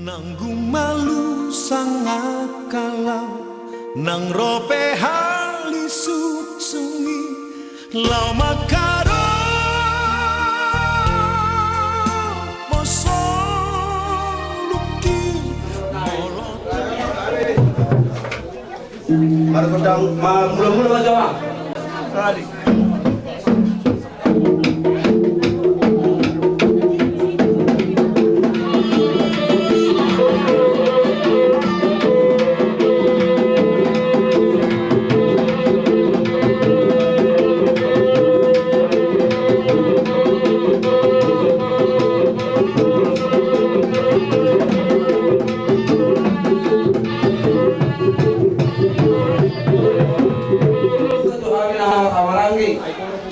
Nanggung malu sangat kalau nang rope hali sungi lau makaro poso luki molot. Baru pedang mula-mula aja mah. Tadi.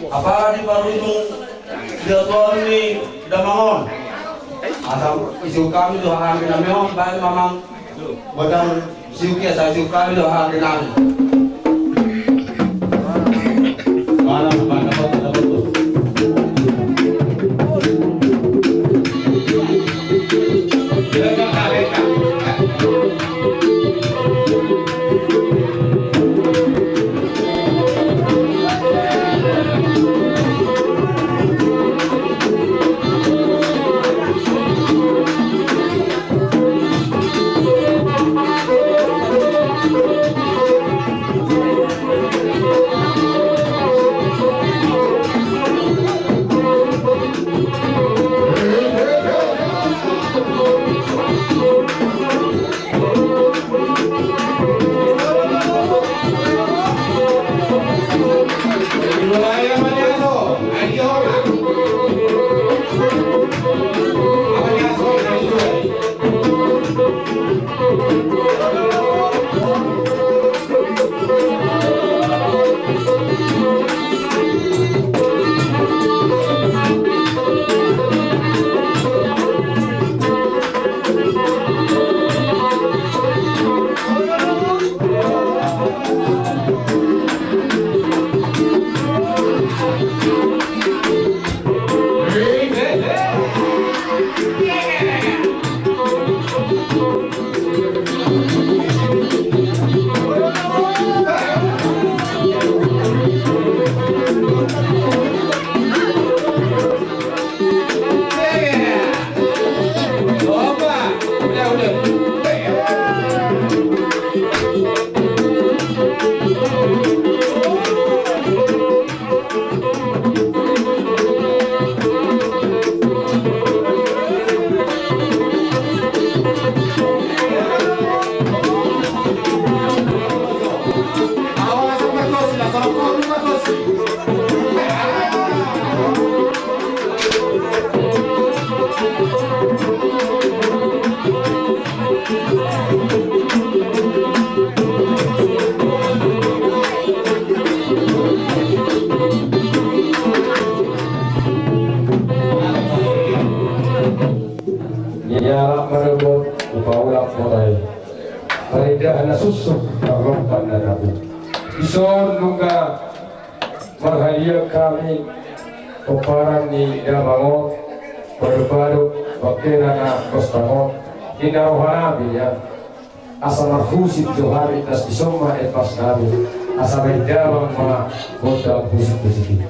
Apa di baru itu jadwal ini sudah mohon asal isu kami doa kami memang baik memang badang siuki asal isu kami doa kami mana mana dapat tuh ya merebut upaulah mulai Farida anak susu Rompan dan Nabi Ison nungga Marhalia kami Peparang di Damangot Berbaduk Bakterana Kostangot Inarohana ya asal marhusit Johari tas isoma epas nabi asal Damang ma kota pusik-pusik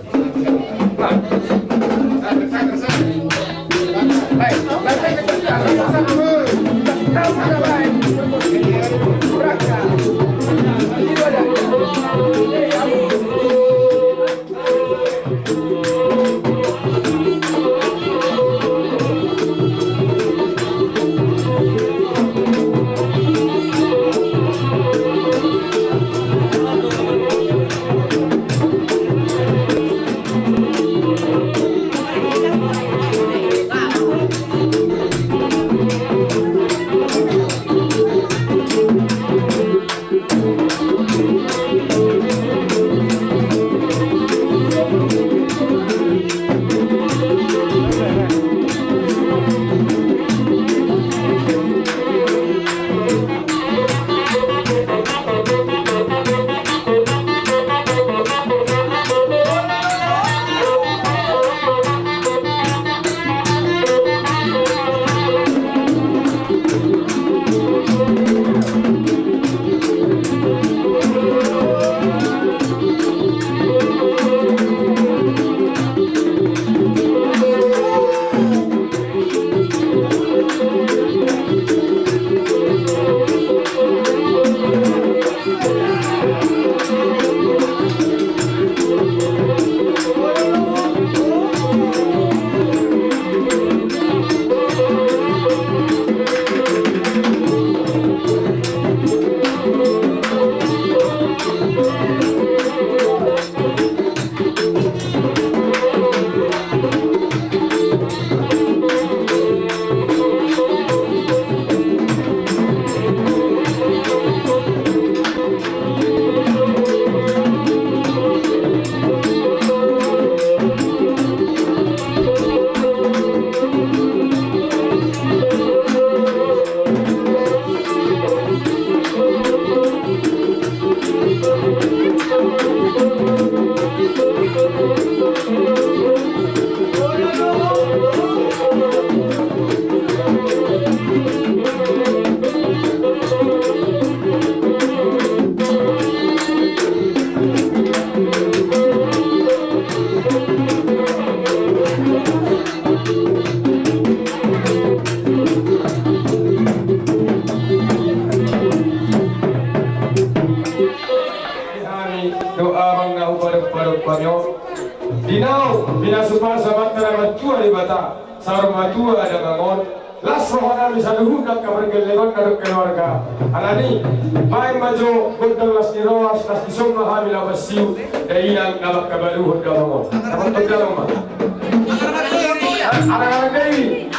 sa rumah tua ada bangun. Las rohana bisa luhudak kabar gelegon karuk keluarga. Alani, main maju gudang las diroas las disumma hamila basiu dailang nabak kabaluhud bangun. Kapan tu dalam mah? Anak-anak dari.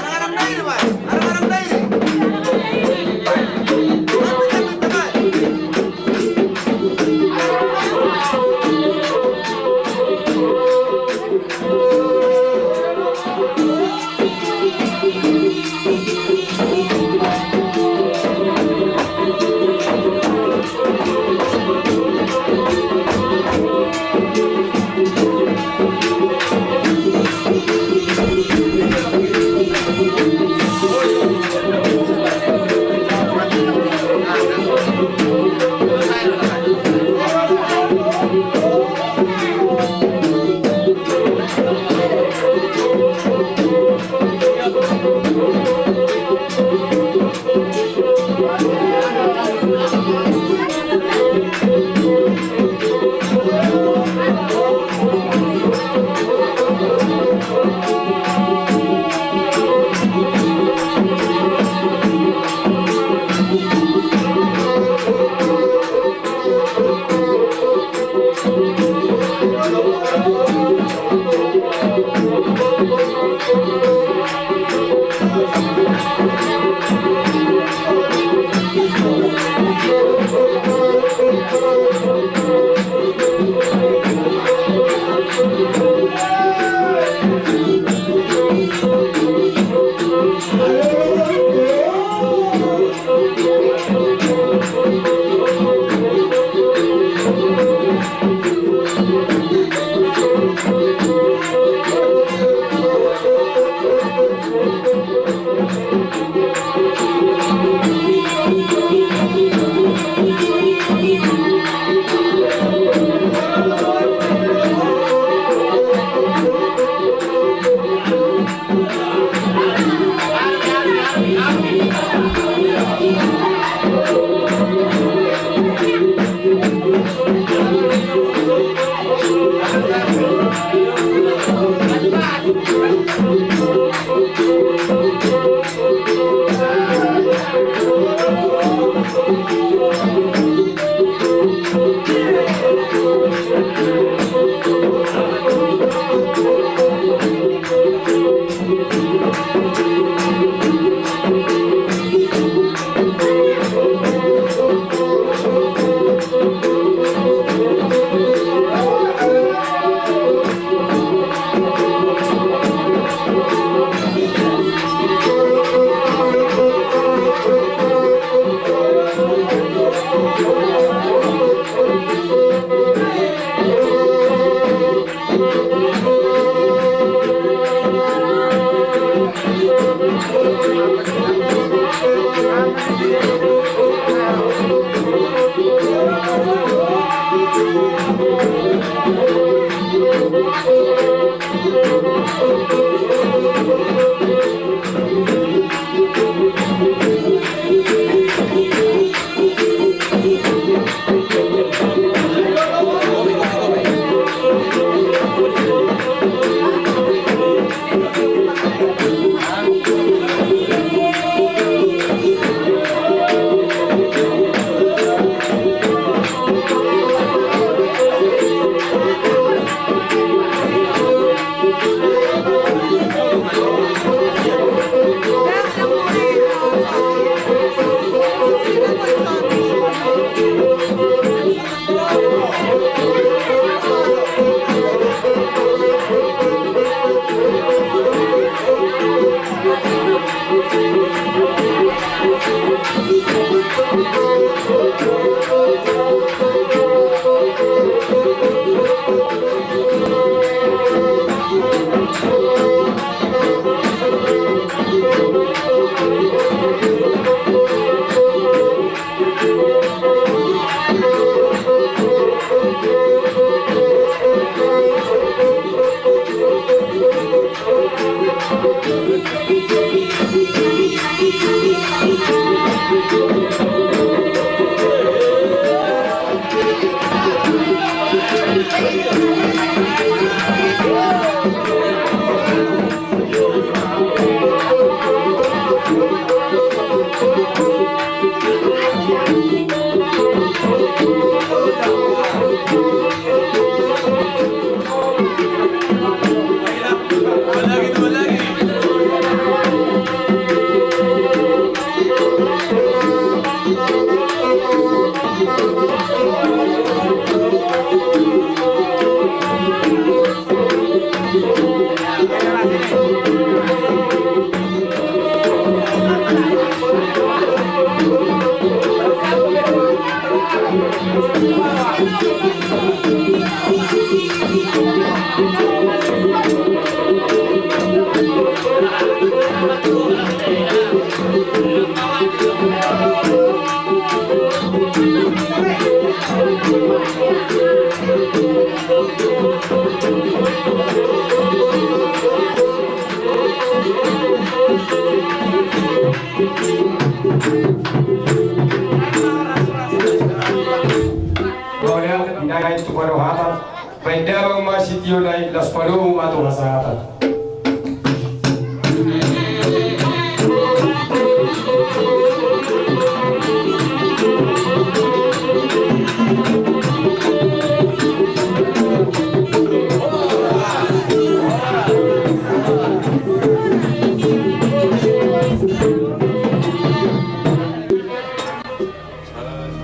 Oleh pindah itu pada hatan, pendabang masih tiada naik las palu atau hasatan.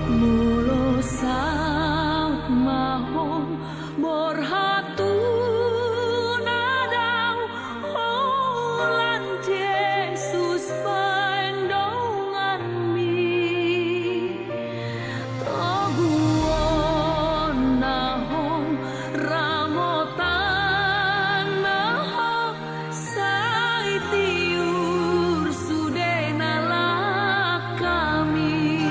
Mulo sang mahong borhatu nadau holan Yesus pandongan mi toguon nahong ramotan nahong sai tiur sudena kami.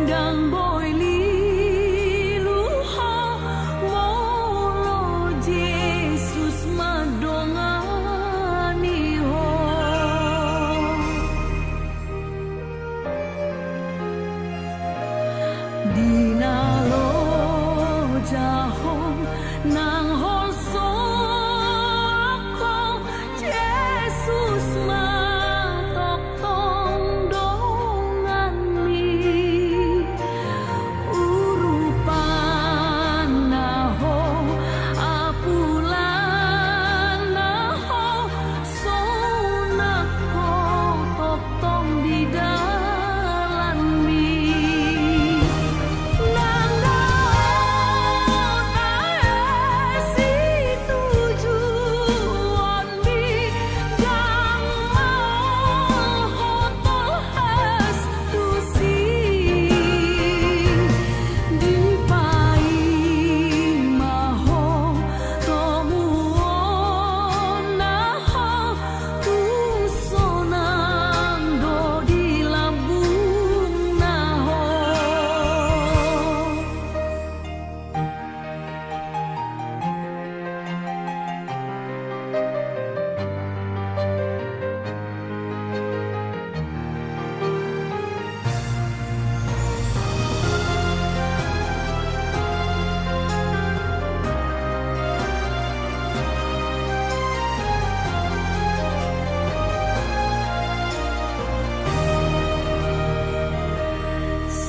Gang boy lilu ho molo Jesus madongani ho dinalo jahong nang hoso ako Jesus matok tong dongan mi urupan naho apulan naho sonak ko tok tong di dalan mi nang daon si tujuan mi gang mau hotol has tu si di pai maho tomuon naho tu sonang do di lambung naho.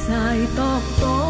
Sai tok tok